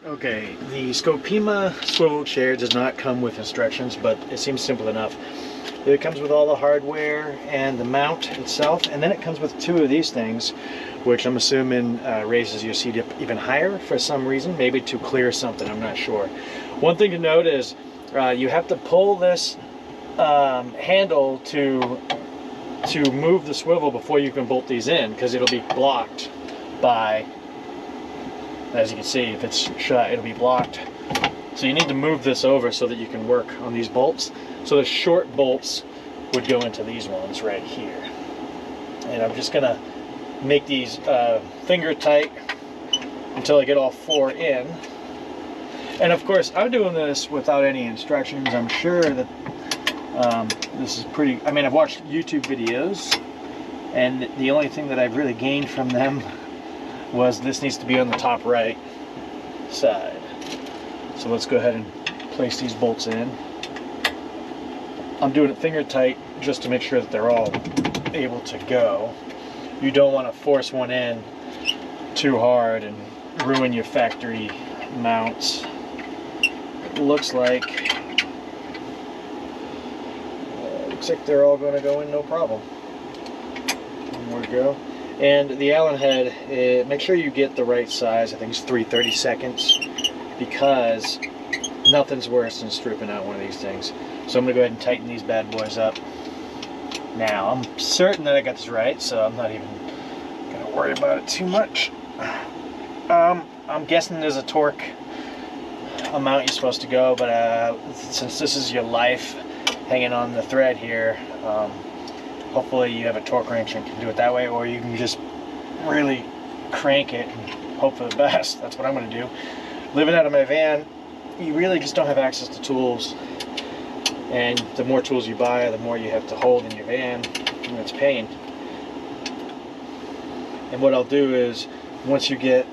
Okay, the Scopema swivel chair does not come with instructions, but it seems simple enough. It comes with all the hardware and the mount itself, and then it comes with two of these things, which I'm assuming raises your seat up even higher for some reason, maybe to clear something, I'm not sure. One thing to note is you have to pull this handle to move the swivel before you can bolt these in, because it'll be blocked by, as you can see, if it's shut, it'll be blocked. So you need to move this over so that you can work on these bolts. So the short bolts would go into these ones right here. And I'm just gonna make these finger tight until I get all four in. And of course, I'm doing this without any instructions. I'm sure that this is pretty, I mean, I've watched YouTube videos, and the only thing that I've really gained from them was this needs to be on the top right side. So let's go ahead and place these bolts in. I'm doing it finger tight just to make sure that they're all able to go. You don't want to force one in too hard and ruin your factory mounts. It looks like they're all going to go in no problem. There we go. And the Allen head, make sure you get the right size. I think it's 3/32, because nothing's worse than stripping out one of these things. So I'm going to go ahead and tighten these bad boys up. Now, I'm certain that I got this right, so I'm not even going to worry about it too much. I'm guessing there's a torque amount you're supposed to go, but since this is your life hanging on the thread here, hopefully you have a torque wrench and can do it that way, or you can just really crank it and hope for the best. That's what I'm going to do. Living out of my van, you really just don't have access to tools, and the more tools you buy, the more you have to hold in your van, and it's pain. And what I'll do is, once you get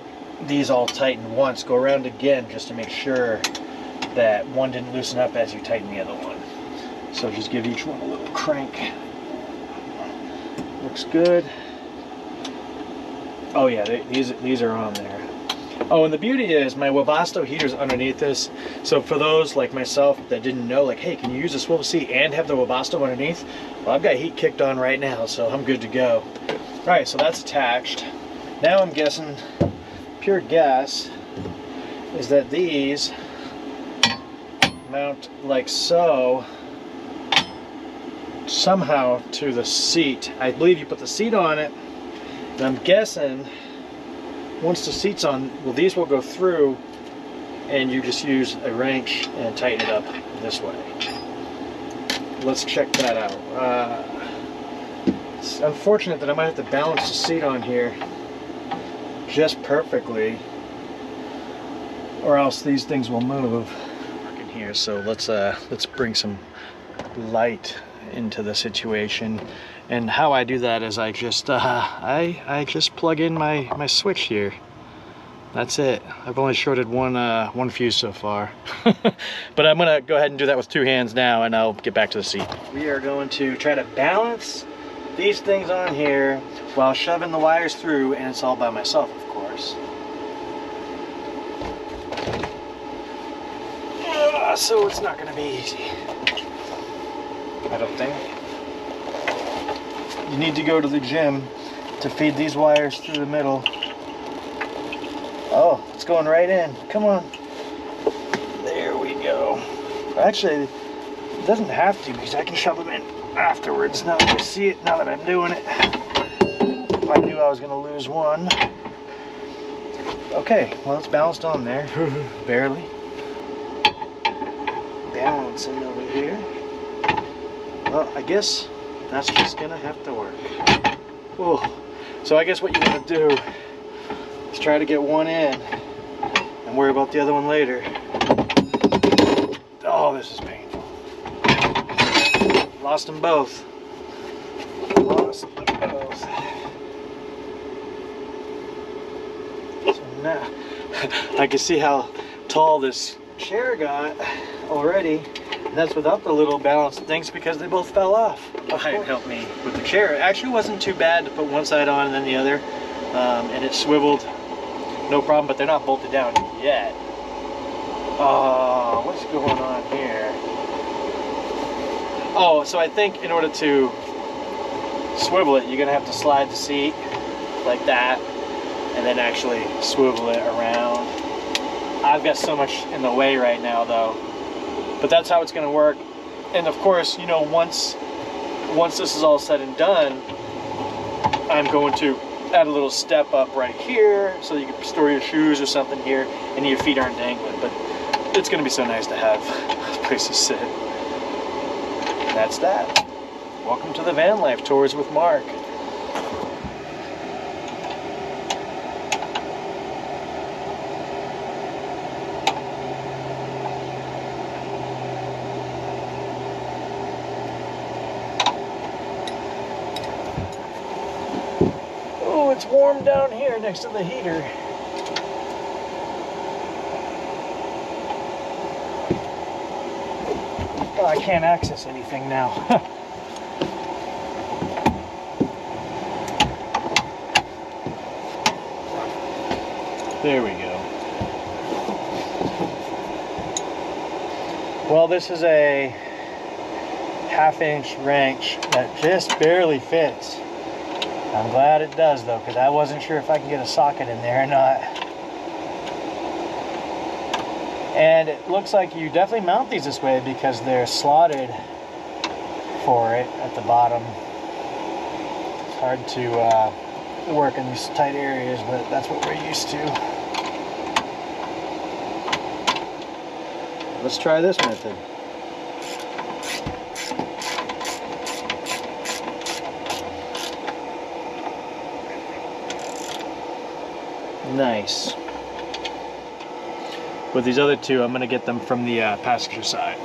these all tightened once, go around again just to make sure that one didn't loosen up as you tighten the other one. So just give each one a little crank. Looks good. Oh yeah, these are on there. Oh, and the beauty is my Webasto heater's underneath this. So for those like myself that didn't know, like, hey, can you use a swivel seat and have the Webasto underneath? Well, I've got heat kicked on right now, so I'm good to go. All right, so that's attached. Now I'm guessing, pure guess, is that these mount like so, somehow to the seat. I believe you put the seat on it, and I'm guessing once the seat's on, well, these will go through, and you just use a wrench and tighten it up this way. Let's check that out. It's unfortunate that I might have to balance the seat on here just perfectly, or else these things will move. In here, so let's bring some light into the situation. And how I do that is I just I just plug in my switch here. That's it. I've only shorted one fuse so far. But I'm gonna go ahead and do that with two hands now, and I'll get back to the seat. We are going to try to balance these things on here while shoving the wires through, and it's all by myself, of course. So it's not gonna be easy, I don't think. You need to go to the gym to feed these wires through the middle. Oh, it's going right in. Come on. There we go. Actually, it doesn't have to, because I can shove them in afterwards. Now that I see it, now that I'm doing it. I knew I was going to lose one. Okay, well, it's balanced on there. Barely. Balancing over here. Well, I guess that's just gonna have to work. Whoa. So I guess what you want to do is try to get one in and worry about the other one later. Oh, this is painful. Lost them both. Lost them both. So now I can see how tall this chair got already. And that's without the little balancing things, because they both fell off. Behind helped me with the chair. It actually wasn't too bad to put one side on and then the other, and it swiveled no problem, but they're not bolted down yet. Oh, what's going on here? Oh, so I think in order to swivel it, you're gonna have to slide the seat like that, and then actually swivel it around. I've got so much in the way right now though, but that's how it's gonna work. And of course, you know, once this is all said and done, I'm going to add a little step up right here so you can store your shoes or something here and your feet aren't dangling. But it's gonna be so nice to have a place to sit. That's that. Welcome to the Van Life Tours with Mark. Oh, it's warm down here next to the heater. Oh, I can't access anything now. There we go. Well, this is a 1/2-inch wrench that just barely fits. I'm glad it does though, because I wasn't sure if I can get a socket in there or not. And it looks like you definitely mount these this way because they're slotted for it at the bottom. It's hard to work in these tight areas, but that's what we're used to. Let's try this method. Nice. With these other two, I'm going to get them from the passenger side.